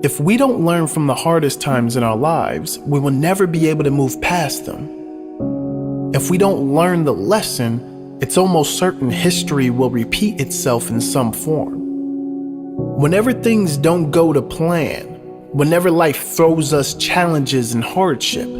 If we don't learn from the hardest times in our lives, we will never be able to move past them. If we don't learn the lesson, it's almost certain history will repeat itself in some form. Whenever things don't go to plan, whenever life throws us challenges and hardship,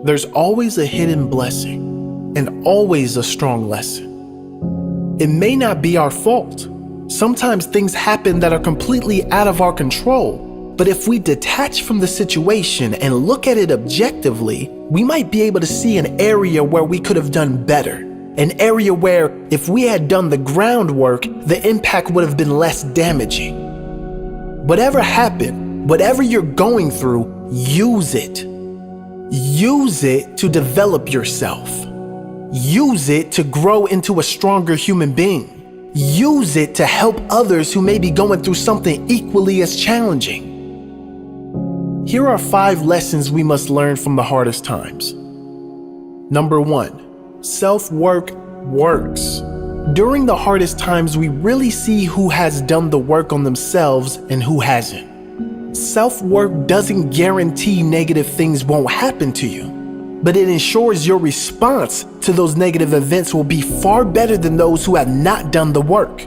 there's always a hidden blessing and always a strong lesson. It may not be our fault. Sometimes things happen that are completely out of our control. But if we detach from the situation and look at it objectively, we might be able to see an area where we could have done better. An area where, if we had done the groundwork, the impact would have been less damaging. Whatever happened, whatever you're going through, use it. Use it to develop yourself. Use it to grow into a stronger human being. Use it to help others who may be going through something equally as challenging. Here are 5 lessons we must learn from the hardest times. Number 1, self-work works. During the hardest times, we really see who has done the work on themselves and who hasn't. Self-work doesn't guarantee negative things won't happen to you, but it ensures your response to those negative events will be far better than those who have not done the work.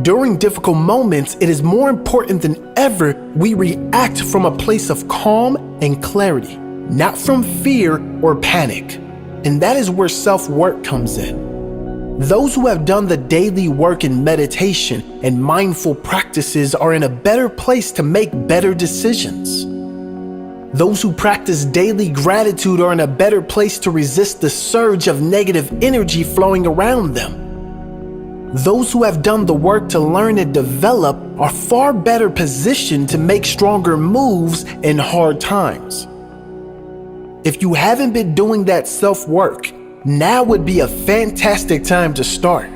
During difficult moments, it is more important than ever we react from a place of calm and clarity, not from fear or panic. And that is where self-work comes in. Those who have done the daily work in meditation and mindful practices are in a better place to make better decisions. Those who practice daily gratitude are in a better place to resist the surge of negative energy flowing around them. Those who have done the work to learn and develop are far better positioned to make stronger moves in hard times. If you haven't been doing that self-work, now would be a fantastic time to start.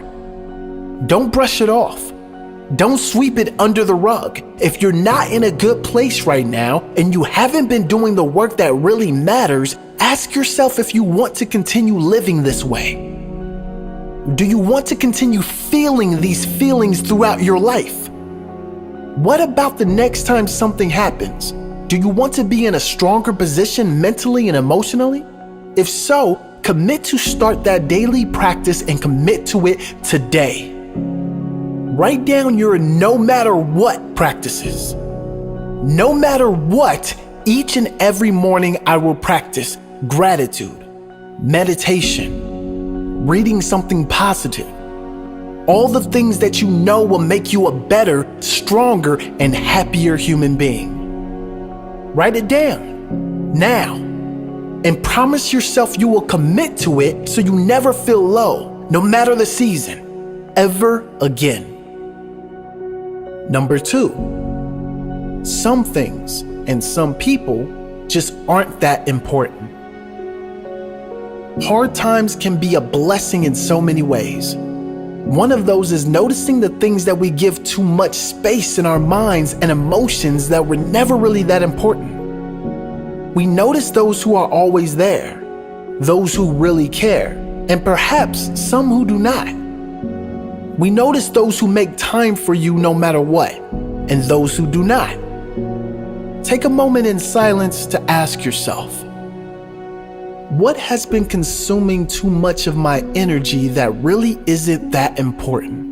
Don't brush it off. Don't sweep it under the rug. If you're not in a good place right now and you haven't been doing the work that really matters, ask yourself if you want to continue living this way. Do you want to continue feeling these feelings throughout your life? What about the next time something happens? Do you want to be in a stronger position mentally and emotionally? If so, commit to start that daily practice and commit to it today. Write down your no matter what practices. No matter what, each and every morning I will practice gratitude, meditation, reading something positive, all the things that you know will make you a better, stronger, and happier human being. Write it down now and promise yourself you will commit to it so you never feel low, no matter the season, ever again. Number 2, some things and some people just aren't that important. Hard times can be a blessing in so many ways. One of those is noticing the things that we give too much space in our minds and emotions that were never really that important. We notice those who are always there, those who really care, and perhaps some who do not. We notice those who make time for you no matter what, and those who do not. Take a moment in silence to ask yourself, what has been consuming too much of my energy that really isn't that important?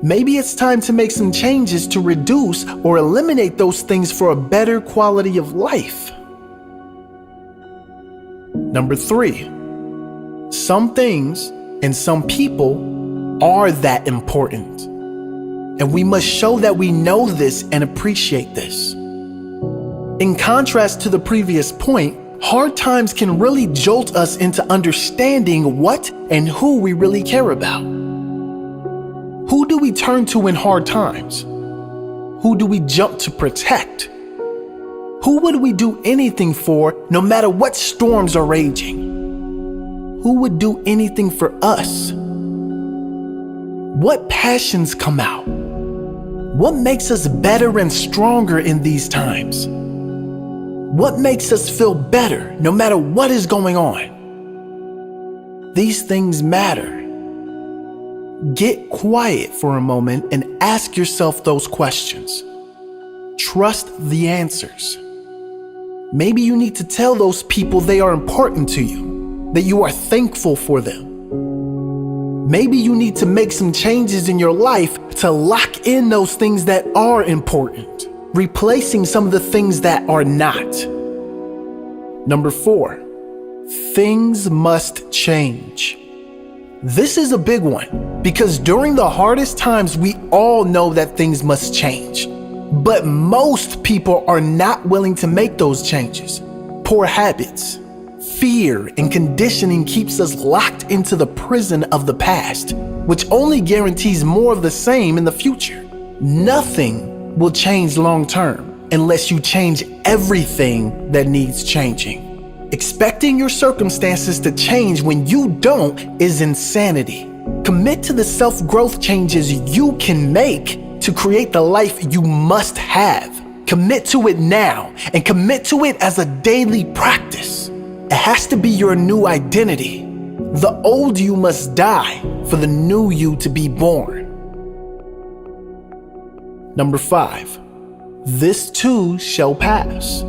Maybe it's time to make some changes to reduce or eliminate those things for a better quality of life. Number 3, some things and some people are that important. And we must show that we know this and appreciate this. In contrast to the previous point, hard times can really jolt us into understanding what and who we really care about. Who do we turn to in hard times? Who do we jump to protect? Who would we do anything for no matter what storms are raging? Who would do anything for us? What passions come out? What makes us better and stronger in these times? What makes us feel better no matter what is going on? These things matter. Get quiet for a moment and ask yourself those questions. Trust the answers. Maybe you need to tell those people they are important to you, that you are thankful for them. Maybe you need to make some changes in your life to lock in those things that are important, replacing some of the things that are not. Number 4, things must change. This is a big one because during the hardest times, we all know that things must change. But most people are not willing to make those changes. Poor habits, fear, and conditioning keeps us locked into the prison of the past, which only guarantees more of the same in the future. Nothing will change long term unless you change everything that needs changing. Expecting your circumstances to change when you don't is insanity. Commit to the self-growth changes you can make to create the life you must have. Commit to it now and commit to it as a daily practice. It has to be your new identity. The old you must die for the new you to be born. Number 5, this too shall pass.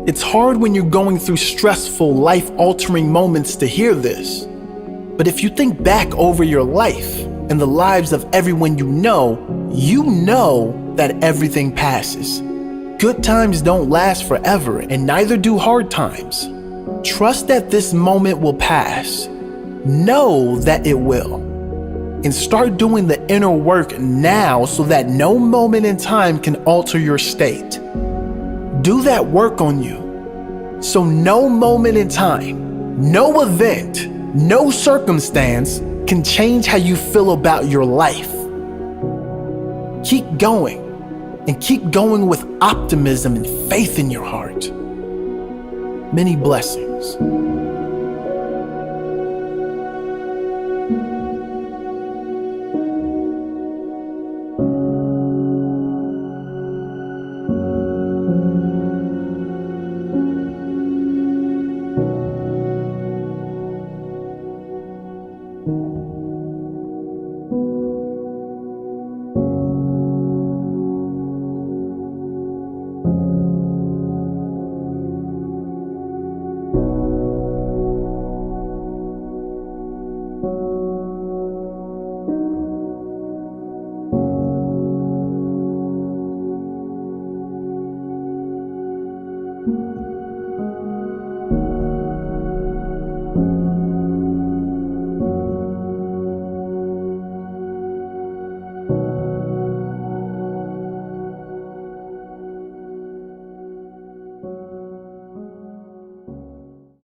It's hard when you're going through stressful, life-altering moments to hear this. But if you think back over your life and the lives of everyone you know that everything passes. Good times don't last forever, and neither do hard times. Trust that this moment will pass. Know that it will. And start doing the inner work now so that no moment in time can alter your state. Do that work on you. So no moment in time, no event, no circumstance can change how you feel about your life. Keep going, and keep going with optimism and faith in your heart. Many blessings.